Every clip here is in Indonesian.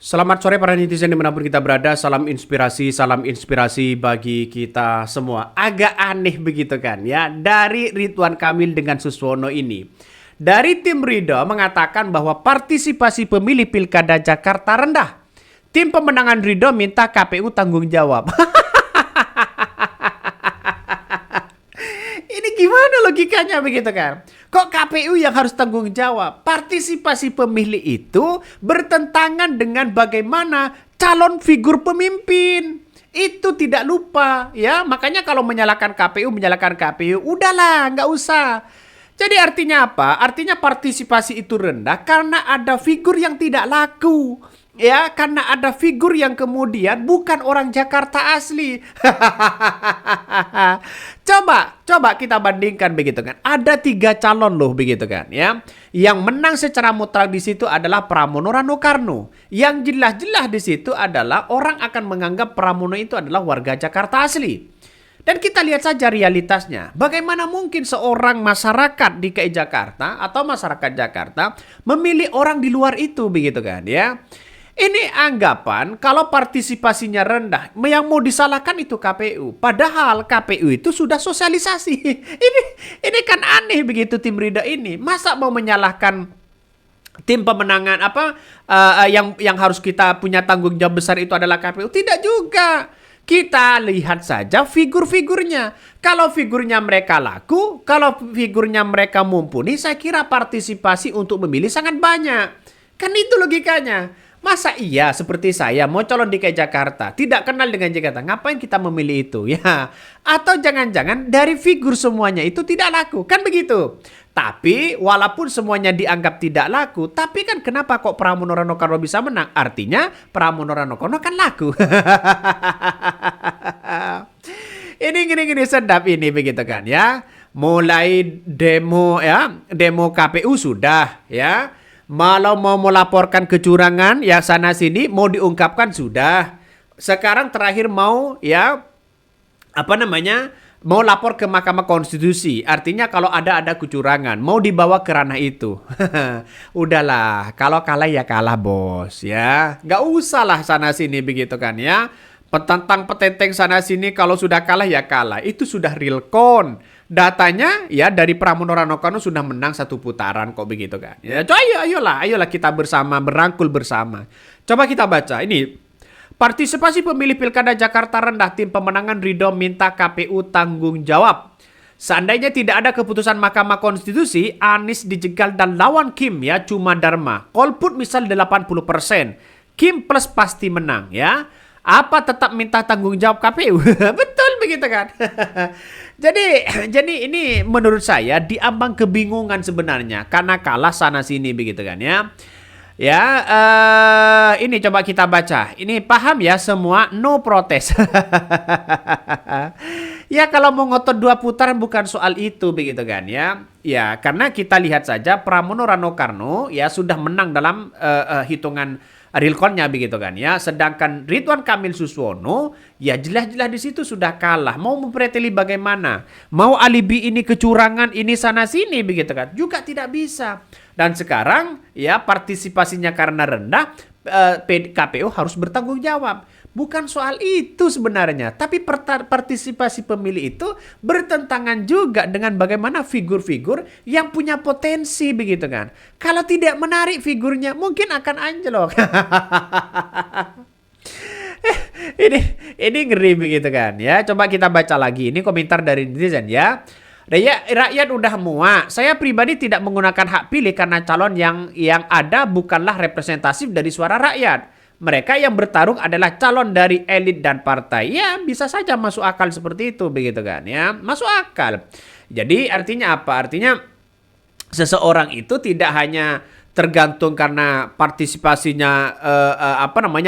Selamat sore para netizen dimanapun kita berada. Salam inspirasi bagi kita semua. Agak aneh begitu kan ya, dari Ridwan Kamil dengan Suswono ini. Dari tim Ridho mengatakan bahwa partisipasi pemilih Pilkada Jakarta rendah. Tim pemenangan Ridho minta KPU tanggung jawab. Ini gimana logikanya begitu kan? Kok KPU yang harus tanggung jawab? Partisipasi pemilih itu bertentangan dengan bagaimana calon figur pemimpin. Itu tidak lupa ya. Makanya kalau menyalahkan KPU, udahlah, nggak usah. Jadi artinya apa? Artinya partisipasi itu rendah karena ada figur yang tidak laku. Ya, karena ada figur yang kemudian bukan orang Jakarta asli. Coba kita bandingkan begitu kan. Ada 3 calon loh begitu kan ya. Yang menang secara mutlak di situ adalah Pramono Rano Karno. Yang jelas-jelas di situ adalah orang akan menganggap Pramono itu adalah warga Jakarta asli. Dan kita lihat saja realitasnya. Bagaimana mungkin seorang masyarakat di DKI Jakarta atau masyarakat Jakarta memilih orang di luar itu begitu kan ya. Ini anggapan kalau partisipasinya rendah, yang mau disalahkan itu KPU. Padahal KPU itu sudah sosialisasi. Ini kan aneh begitu tim Ridho ini. Masa mau menyalahkan tim pemenangan yang harus kita punya tanggung jawab besar itu adalah KPU? Tidak juga. Kita lihat saja figur-figurnya. Kalau figurnya mereka laku, kalau figurnya mereka mumpuni, saya kira partisipasi untuk memilih sangat banyak. Kan itu logikanya. Masa iya seperti saya mau calon DKI Jakarta, tidak kenal dengan Jakarta, ngapain kita memilih itu ya? Atau jangan-jangan dari figur semuanya itu tidak laku, kan begitu? Tapi walaupun semuanya dianggap tidak laku, tapi kan kenapa kok Pramono Rano Karno bisa menang? Artinya Pramono Rano Karno kan laku. Ini sedap ini begitu kan ya. Mulai demo ya, demo KPU sudah ya. Kalau mau melaporkan kecurangan ya sana sini mau diungkapkan sudah. Sekarang terakhir mau ya mau lapor ke Mahkamah Konstitusi. Artinya kalau ada kecurangan mau dibawa ke ranah itu. Udahlah, kalau kalah ya kalah bos ya. Nggak usah lah sana sini begitu kan ya. Petentang petenteng sana sini kalau sudah kalah ya kalah. Itu sudah real count. Datanya ya dari Pramono Rano Karno sudah menang 1 putaran kok begitu kan. Ya, ayolah kita bersama berangkul bersama. Coba kita baca ini. Partisipasi pemilih Pilkada Jakarta rendah, tim pemenangan Ridho minta KPU tanggung jawab. Seandainya tidak ada keputusan Mahkamah Konstitusi, Anies dijegal dan lawan Kim ya cuma Dharma. Golput misal 80%. Kim plus pasti menang ya. Apa tetap minta tanggung jawab KPU? Betul begitu kan? Jadi ini menurut saya diambang kebingungan sebenarnya karena kalah sana sini begitu kan ya. Ya, ini coba kita baca. Ini paham ya semua, no protes. Ya kalau mau ngotot 2 putaran bukan soal itu begitu kan ya. Ya karena kita lihat saja Pramono Rano Karno ya sudah menang dalam hitungan realconnya begitu kan ya. Sedangkan Ridwan Kamil Suswono ya jelas-jelas di situ sudah kalah. Mau mempreteli bagaimana? Mau alibi ini kecurangan ini sana sini begitu kan? Juga tidak bisa. Dan sekarang ya partisipasinya karena rendah, KPU harus bertanggung jawab. Bukan soal itu sebenarnya, tapi partisipasi pemilih itu bertentangan juga dengan bagaimana figur-figur yang punya potensi begitu kan. Kalau tidak menarik figurnya mungkin akan anjlok. ini ngeri begitu kan ya. Coba kita baca lagi ini komentar dari netizen ya. Rakyat udah muak. Saya pribadi tidak menggunakan hak pilih karena calon yang ada bukanlah representatif dari suara rakyat. Mereka yang bertarung adalah calon dari elit dan partai. Ya bisa saja masuk akal seperti itu begitu kan ya. Masuk akal. Jadi artinya apa? Artinya seseorang itu tidak hanya tergantung karena partisipasinya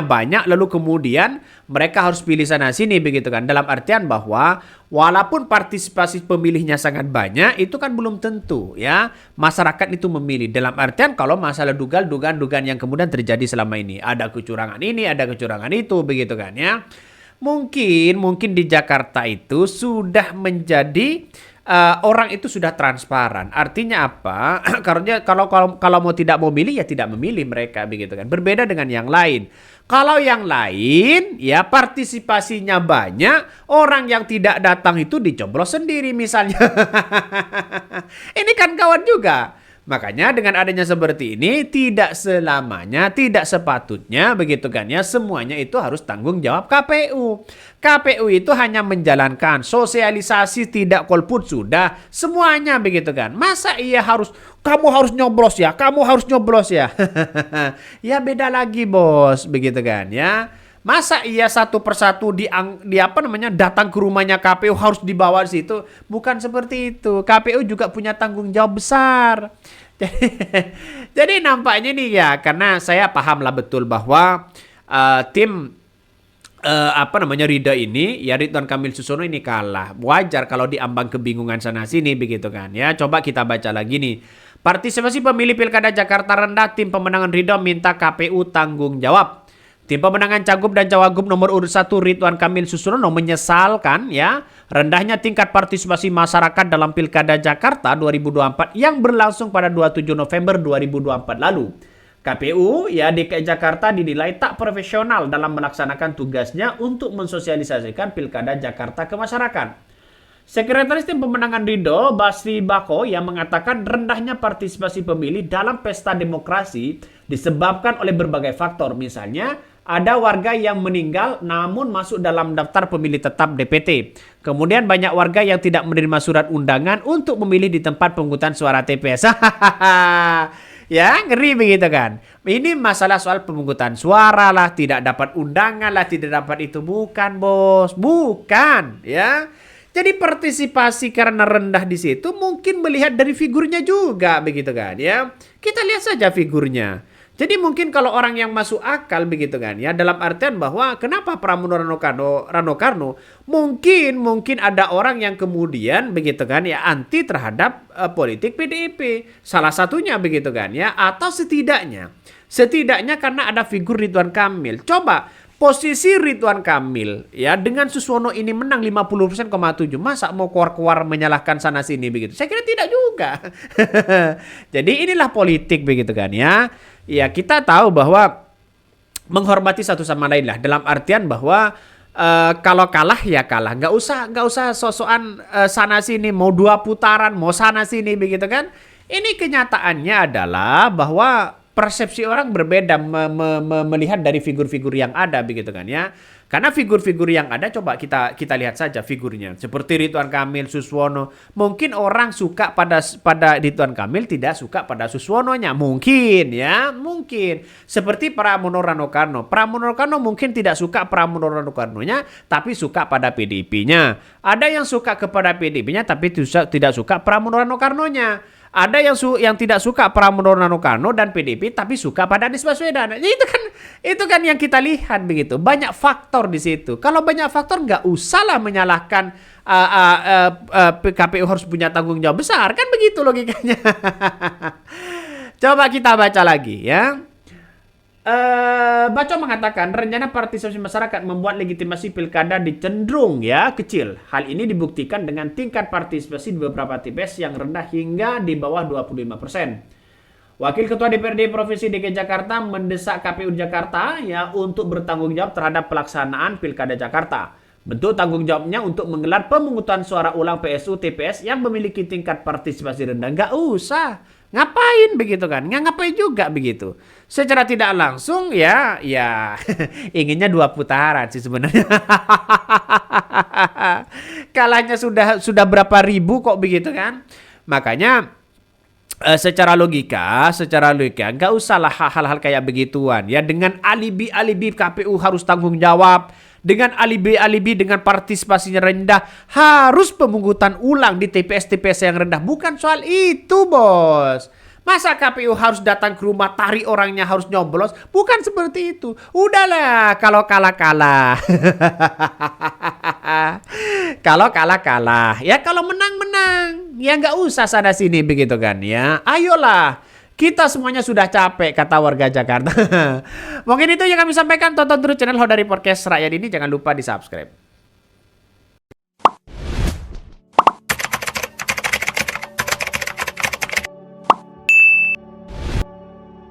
banyak lalu kemudian mereka harus pilih sana sini begitu kan. Dalam artian bahwa walaupun partisipasi pemilihnya sangat banyak itu kan belum tentu ya masyarakat itu memilih. Dalam artian kalau masalah dugaan yang kemudian terjadi selama ini ada kecurangan ini, ada kecurangan itu begitu kan ya. Mungkin di Jakarta itu sudah menjadi orang itu sudah transparan. Artinya apa? Karena kalau mau tidak mau milih ya tidak memilih mereka begitu kan. Berbeda dengan yang lain. Kalau yang lain ya partisipasinya banyak, orang yang tidak datang itu dicoblos sendiri misalnya. Ini kan kawan juga. Makanya dengan adanya seperti ini tidak selamanya, tidak sepatutnya begitu kan ya, semuanya itu harus tanggung jawab KPU. KPU itu hanya menjalankan sosialisasi tidak golput sudah semuanya begitu kan. Masa iya harus kamu harus nyoblos ya, kamu harus nyoblos ya. Ya beda lagi bos begitu kan ya. Masa iya satu persatu datang ke rumahnya KPU harus dibawa di situ? Bukan seperti itu. KPU juga punya tanggung jawab besar. Jadi nampaknya nih ya, karena saya pahamlah betul bahwa tim Rida ini ya Ridwan Kamil Susono ini kalah. Wajar kalau diambang kebingungan sana sini begitu kan ya. Coba kita baca lagi nih. Partisipasi pemilih Pilkada Jakarta rendah, tim pemenangan Ridho minta KPU tanggung jawab. Tim pemenangan Cagup dan Cawagup nomor urut 1 Ridwan Kamil Susono menyesalkan ya rendahnya tingkat partisipasi masyarakat dalam Pilkada Jakarta 2024 yang berlangsung pada 27 November 2024 lalu. KPU ya DKI Jakarta dinilai tak profesional dalam melaksanakan tugasnya untuk mensosialisasikan Pilkada Jakarta ke masyarakat. Sekretaris Tim Pemenangan Ridho, Basri Bako, yang mengatakan rendahnya partisipasi pemilih dalam pesta demokrasi disebabkan oleh berbagai faktor. Misalnya, ada warga yang meninggal namun masuk dalam daftar pemilih tetap DPT. Kemudian banyak warga yang tidak menerima surat undangan untuk memilih di tempat pemungutan suara TPS. Ya, ngeri begitu kan. Ini masalah soal pemungutan suara lah, tidak dapat undangan lah, tidak dapat itu. Bukan, bos. Bukan, ya. Jadi partisipasi karena rendah di situ mungkin melihat dari figurnya juga begitu kan ya. Kita lihat saja figurnya. Jadi mungkin kalau orang yang masuk akal begitu kan ya, dalam artian bahwa kenapa Pramono Rano Karno mungkin ada orang yang kemudian begitu kan ya anti terhadap politik PDIP. Salah satunya begitu kan ya, atau setidaknya karena ada figur Ridwan Kamil. Coba posisi Ridwan Kamil ya dengan Suswono ini menang 50,7%, masa mau keluar-keluar menyalahkan sana sini begitu? Saya kira tidak juga. Jadi inilah politik begitu kan ya. Ya kita tahu bahwa menghormati satu sama lain lah, dalam artian bahwa kalau kalah ya kalah, nggak usah sosokan sana sini, mau 2 putaran, mau sana sini begitu kan. Ini kenyataannya adalah bahwa persepsi orang berbeda melihat dari figur-figur yang ada begitu kan ya. Karena figur-figur yang ada coba kita lihat saja figurnya. Seperti Ridwan Kamil, Suswono. Mungkin orang suka pada Ridwan Kamil, tidak suka pada Suswononya. Mungkin ya, mungkin. Seperti Pramono Rano Karno. Pramono Rano Karno mungkin tidak suka Pramono Rano Karnonya, tapi suka pada PDIP-nya. Ada yang suka kepada PDIP-nya tapi tidak suka Pramono Rano Karnonya. Ada yang tidak suka Pramono Rano Karno dan PDIP tapi suka pada Anies Baswedan. Itu kan yang kita lihat begitu. Banyak faktor di situ. Kalau banyak faktor nggak usahlah menyalahkan KPU harus punya tanggung jawab besar, kan begitu logikanya. Coba kita baca lagi ya. Baco mengatakan rencana partisipasi masyarakat membuat legitimasi pilkada dicenderung ya kecil. Hal ini dibuktikan dengan tingkat partisipasi di beberapa TPS yang rendah hingga di bawah 25%. Wakil Ketua DPRD Provinsi DKI Jakarta mendesak KPU Jakarta ya untuk bertanggung jawab terhadap pelaksanaan Pilkada Jakarta. Bentuk tanggung jawabnya untuk menggelar pemungutan suara ulang PSU TPS yang memiliki tingkat partisipasi rendah. Nggak usah. Ngapain begitu kan? Nggak ngapain juga begitu. Secara tidak langsung ya inginnya 2 putaran sih sebenarnya. Kalahnya sudah berapa ribu kok begitu kan? Makanya secara logika nggak usahlah hal-hal kayak begituan ya, dengan alibi KPU harus tanggung jawab, dengan alibi dengan partisipasinya rendah harus pemungutan ulang di TPS yang rendah. Bukan soal itu bos. Masa KPU harus datang ke rumah, tarik orangnya harus nyoblos? Bukan seperti itu. Udahlah, kalau kalah. Kalau kalah. Ya kalau menang. Ya nggak usah sana sini begitu kan ya. Ayolah. Kita semuanya sudah capek, kata warga Jakarta. Mungkin itu yang kami sampaikan. Tonton terus channel Hodari Podcast Rakyat ini. Jangan lupa di subscribe.